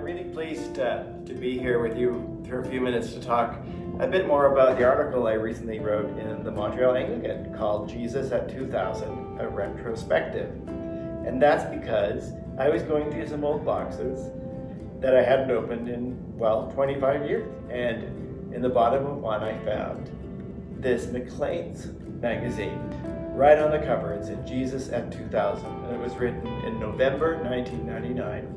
really pleased to be here with you for a few minutes to talk a bit more about the article I recently wrote in the Montreal Anglican called Jesus at 2000, a retrospective. And that's because I was going through some old boxes that I hadn't opened in, 25 years. And in the bottom of one I found this Maclean's magazine. Right on the cover it said Jesus at 2000, and it was written in November 1999.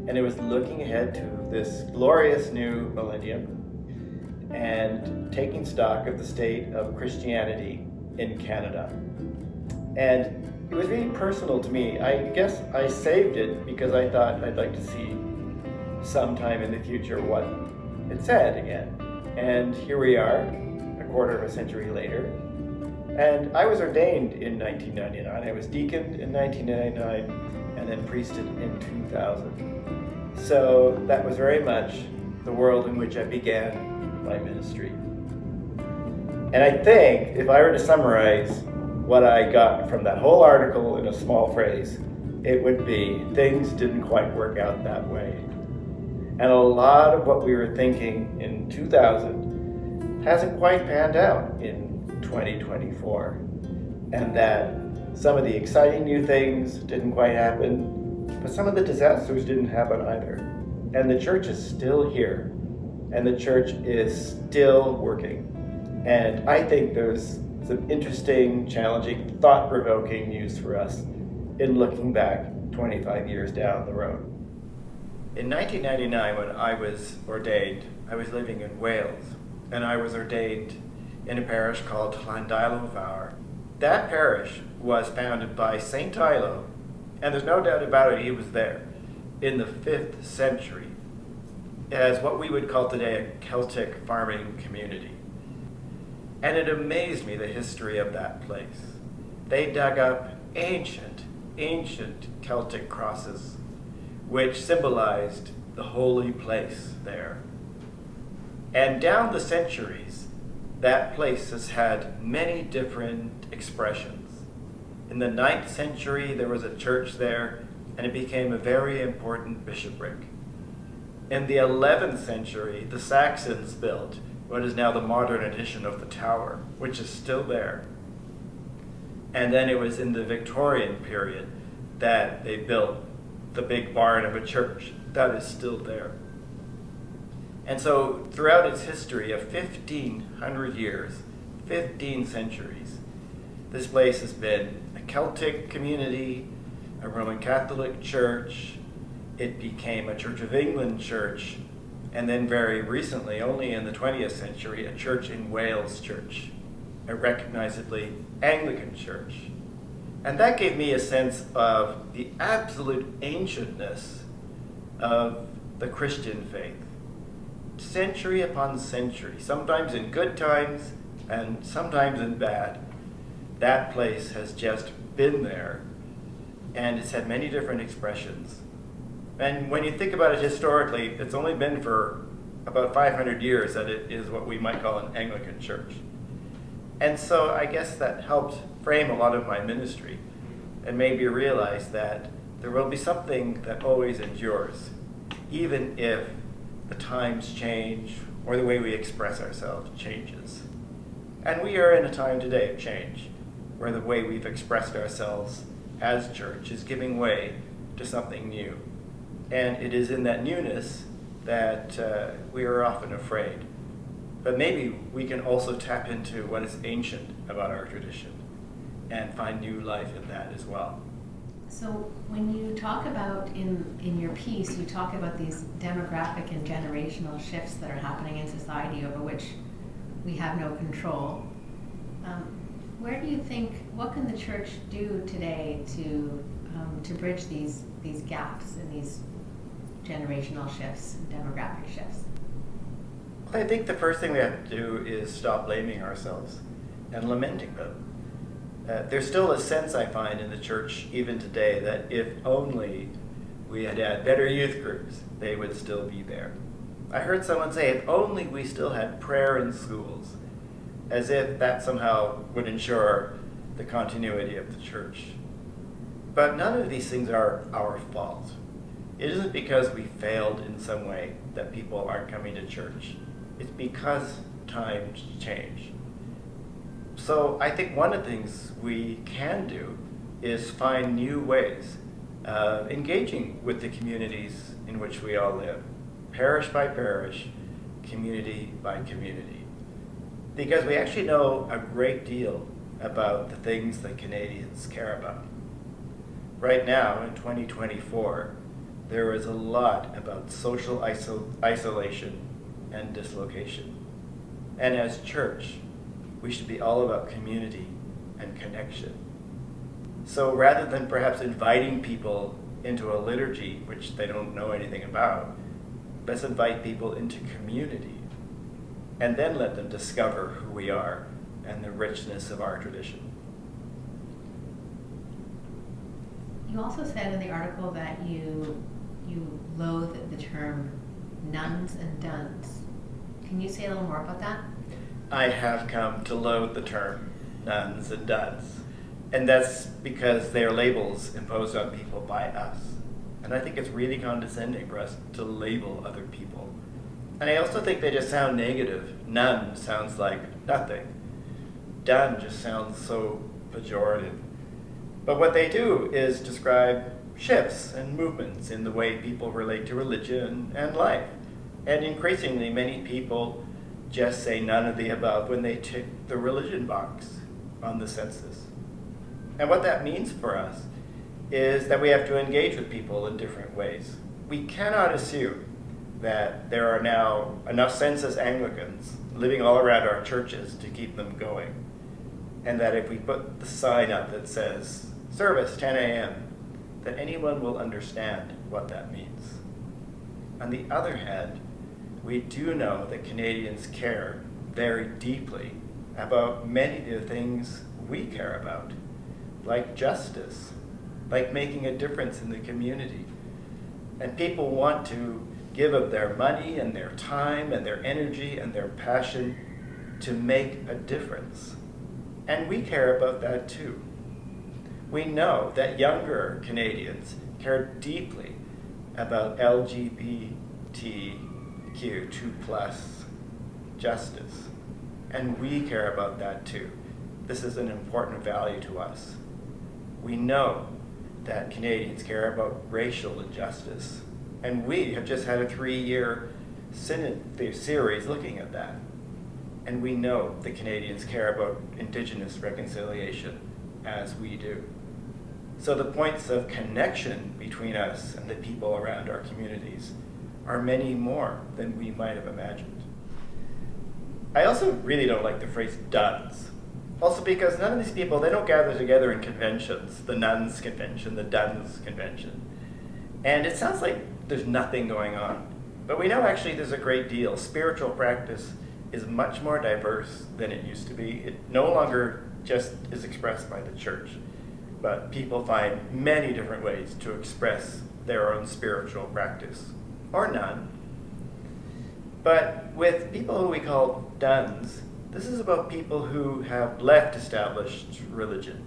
And it was looking ahead to this glorious new millennium and taking stock of the state of Christianity in Canada. And it was really personal to me. I guess I saved it because I thought I'd like to see sometime in the future what it said again. And here we are, a quarter of a century later. And I was ordained in 1999. I was deaconed in 1999 and then priested in 2000. So that was very much the world in which I began my ministry. And I think if I were to summarize what I got from that whole article in a small phrase, it would be things didn't quite work out that way. And a lot of what we were thinking in 2000 hasn't quite panned out in 2024. And that some of the exciting new things didn't quite happen, but some of the disasters didn't happen either. And the church is still here. And the church is still working. And I think there's some interesting, challenging, thought-provoking news for us in looking back 25 years down the road. In 1999, when I was ordained, I was living in Wales. And I was ordained in a parish called Llandailo Fawr. That parish was founded by St. Ilo, and there's no doubt about it, he was there, in the 5th century, as what we would call today a Celtic farming community. And it amazed me, the history of that place. They dug up ancient Celtic crosses, which symbolized the holy place there. And down the centuries, that place has had many different expressions. In the 9th century, there was a church there, and it became a very important bishopric. In the 11th century, the Saxons built what is now the modern edition of the tower, which is still there. And then it was in the Victorian period that they built the big barn of a church that is still there. And so throughout its history of 1,500 years, 15 centuries, this place has been a Celtic community, a Roman Catholic church. It became a Church of England church, and then very recently, only in the 20th century, a Church in Wales church, a recognizably Anglican church. And that gave me a sense of the absolute ancientness of the Christian faith. Century upon century, sometimes in good times and sometimes in bad, that place has just been there, and it's had many different expressions. And when you think about it historically, it's only been for about 500 years that it is what we might call an Anglican church. And so I guess that helped frame a lot of my ministry and made me realize that there will be something that always endures, even if the times change or the way we express ourselves changes. And we are in a time today of change, where the way we've expressed ourselves as church is giving way to something new. And it is in that newness that we are often afraid. But maybe we can also tap into what is ancient about our tradition and find new life in that as well. So when you talk about, in your piece, you talk about these demographic and generational shifts that are happening in society over which we have no control. Where do you think, what can the church do today to bridge these gaps and these generational shifts and demographic shifts? I think the first thing we have to do is stop blaming ourselves and lamenting them. There's still a sense, I find, in the church even today that if only we had had better youth groups, they would still be there. I heard someone say, if only we still had prayer in schools, as if that somehow would ensure the continuity of the church. But none of these things are our fault. It isn't because we failed in some way that people aren't coming to church. It's because times change. So I think one of the things we can do is find new ways of engaging with the communities in which we all live, parish by parish, community by community. Because we actually know a great deal about the things that Canadians care about. Right now, in 2024, there is a lot about social isolation and dislocation. And as church, we should be all about community and connection. So rather than perhaps inviting people into a liturgy which they don't know anything about, let's invite people into community and then let them discover who we are and the richness of our tradition. You also said in the article that you loathe the term nuns and duds. Can you say a little more about that? I have come to loathe the term nuns and duds. And that's because they are labels imposed on people by us. And I think it's really condescending for us to label other people. And I also think they just sound negative. Nun sounds like nothing. Done just sounds so pejorative. But what they do is describe shifts and movements in the way people relate to religion and life. And increasingly, many people just say none of the above when they tick the religion box on the census. And what that means for us is that we have to engage with people in different ways. We cannot assume that there are now enough census Anglicans living all around our churches to keep them going. And that if we put the sign up that says, service 10 a.m., that anyone will understand what that means. On the other hand, we do know that Canadians care very deeply about many of the things we care about, like justice, like making a difference in the community. And people want to give of their money and their time and their energy and their passion to make a difference. And we care about that too. We know that younger Canadians care deeply about LGBTQ2+ justice. And we care about that too. This is an important value to us. We know that Canadians care about racial injustice. And we have just had a 3-year synod series looking at that. And we know that Canadians care about Indigenous reconciliation, as we do. So the points of connection between us and the people around our communities are many more than we might have imagined. I also really don't like the phrase duns. Also because none of these people, they don't gather together in conventions, the nuns convention, the duns convention. And it sounds like there's nothing going on. But we know actually there's a great deal. Spiritual practice is much more diverse than it used to be. It no longer just is expressed by the church, but people find many different ways to express their own spiritual practice, or none. But with people who we call duns, this is about people who have left established religion.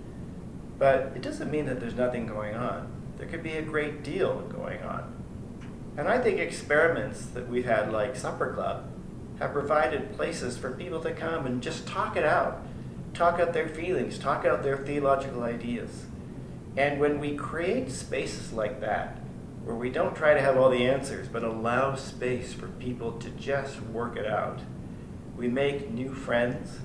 But it doesn't mean that there's nothing going on. There could be a great deal going on. And I think experiments that we've had, like Supper Club, have provided places for people to come and just talk it out their feelings, talk out their theological ideas. And when we create spaces like that, where we don't try to have all the answers, but allow space for people to just work it out, we make new friends,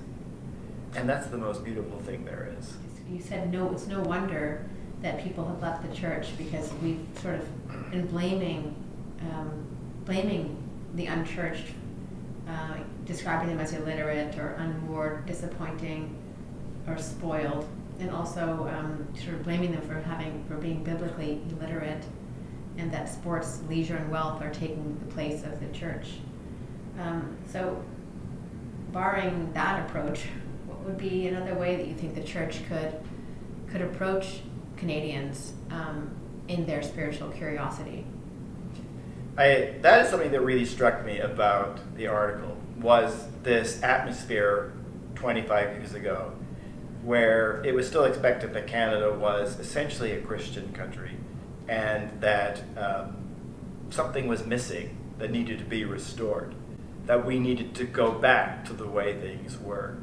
and that's the most beautiful thing there is. You said no, it's no wonder that people have left the church, because we've sort of been blaming the unchurched, describing them as illiterate or unmoored, disappointing, or spoiled, and also sort of blaming them for being biblically illiterate, and that sports, leisure, and wealth are taking the place of the church. So, barring that approach, what would be another way that you think the church could approach Canadians in their spiritual curiosity? That is something that really struck me about the article, was this atmosphere 25 years ago, where it was still expected that Canada was essentially a Christian country, and that something was missing that needed to be restored, that we needed to go back to the way things were.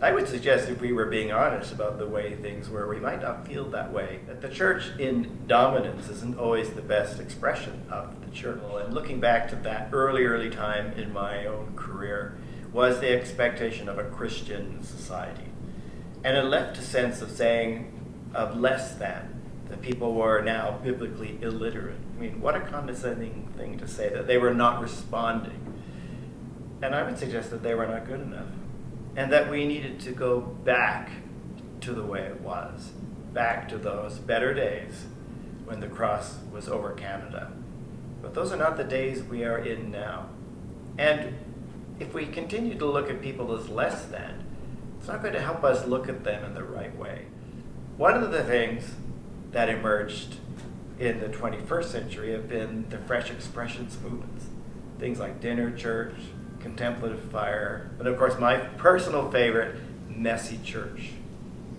I would suggest if we were being honest about the way things were, we might not feel that way. That the church in dominance isn't always the best expression of the church. And looking back to that early time in my own career was the expectation of a Christian society. And it left a sense of saying, of less than, that people were now biblically illiterate. I mean, what a condescending thing to say, that they were not responding. And I would suggest that they were not good enough. And that we needed to go back to the way it was, back to those better days when the cross was over Canada. But those are not the days we are in now. And if we continue to look at people as less than, it's not going to help us look at them in the right way. One of the things that emerged in the 21st century have been the fresh expressions movements. Things like dinner church, contemplative fire, and of course my personal favorite, messy church.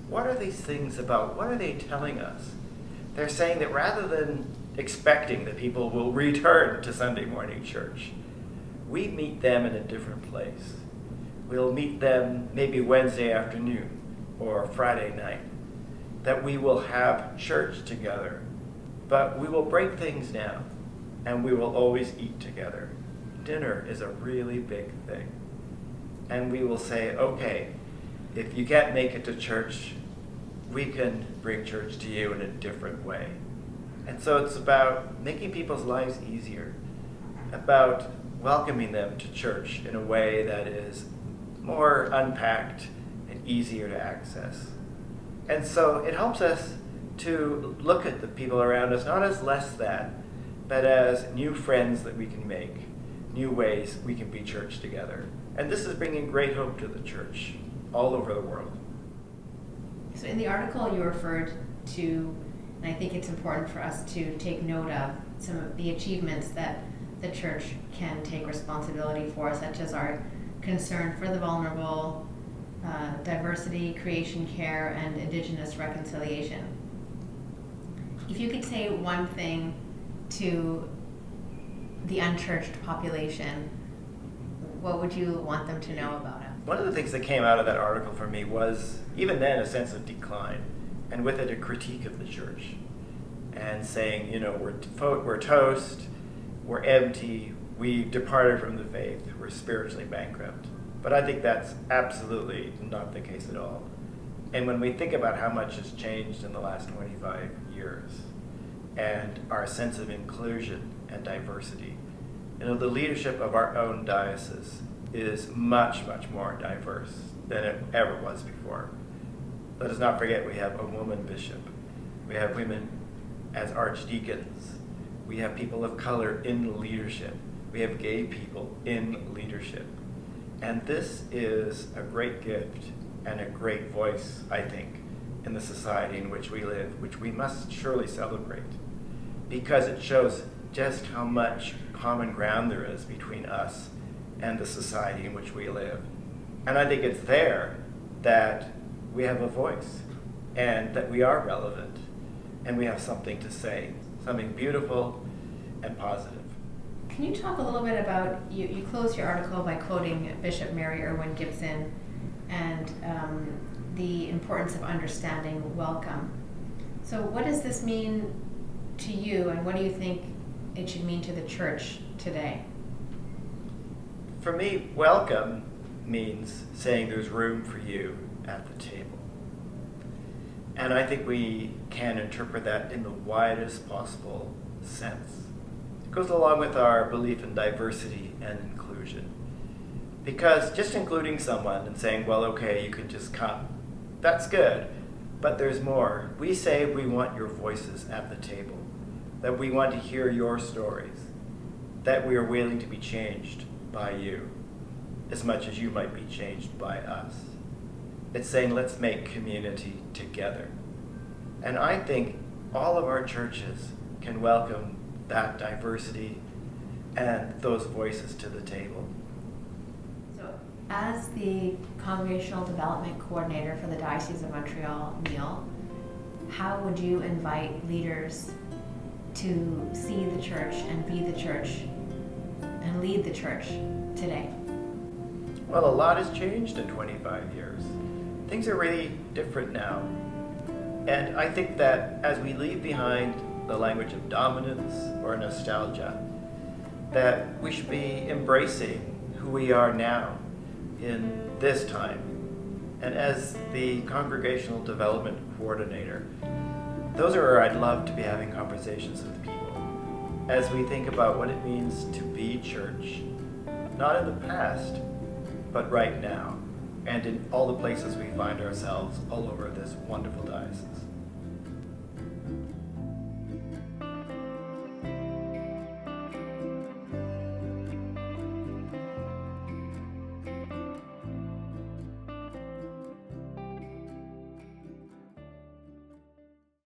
What are these things about? What are they telling us? They're saying that rather than expecting that people will return to Sunday morning church, we meet them in a different place. We'll meet them maybe Wednesday afternoon or Friday night, that we will have church together, but we will break things down and we will always eat together. Dinner is a really big thing. And we will say, okay, if you can't make it to church, we can bring church to you in a different way. And so it's about making people's lives easier, about welcoming them to church in a way that is more unpacked and easier to access. And so it helps us to look at the people around us not as less than, but as new friends that we can make, new ways we can be church together. And this is bringing great hope to the church all over the world. So in the article you referred to, and I think it's important for us to take note of some of the achievements that the church can take responsibility for, such as our concern for the vulnerable, diversity, creation care, and Indigenous reconciliation. If you could say one thing to the unchurched population, what would you want them to know about it? One of the things that came out of that article for me was, even then, a sense of decline, and with it a critique of the church, and saying, we're toast, we're empty, we've departed from the faith, we're spiritually bankrupt. But I think that's absolutely not the case at all. And when we think about how much has changed in the last 25 years, and our sense of inclusion and diversity, the leadership of our own diocese is much, much more diverse than it ever was before. Let us not forget we have a woman bishop. We have women as archdeacons. We have people of color in leadership. We have gay people in leadership. And this is a great gift and a great voice, I think, in the society in which we live, which we must surely celebrate, because it shows just how much common ground there is between us and the society in which we live. And I think it's there that we have a voice and that we are relevant and we have something to say, something beautiful and positive. Can you talk a little bit about, you closed your article by quoting Bishop Mary Irwin Gibson and the importance of understanding welcome. So what does this mean to you, and what do you think it should mean to the church today? For me, welcome means saying there's room for you at the table. And I think we can interpret that in the widest possible sense. It goes along with our belief in diversity and inclusion. Because just including someone and saying, well, okay, you can just come, that's good, but there's more. We say we want your voices at the table, that we want to hear your stories, that we are willing to be changed by you as much as you might be changed by us. It's saying let's make community together. And I think all of our churches can welcome that diversity and those voices to the table. So as the Congregational Development Coordinator for the Diocese of Montreal, Neil, how would you invite leaders to see the church and be the church and lead the church today? Well, a lot has changed in 25 years. Things are really different now. And I think that as we leave behind the language of dominance or nostalgia, that we should be embracing who we are now in this time. And as the Congregational Development Coordinator, those are where I'd love to be having conversations with people as we think about what it means to be church, not in the past, but right now, and in all the places we find ourselves all over this wonderful diocese.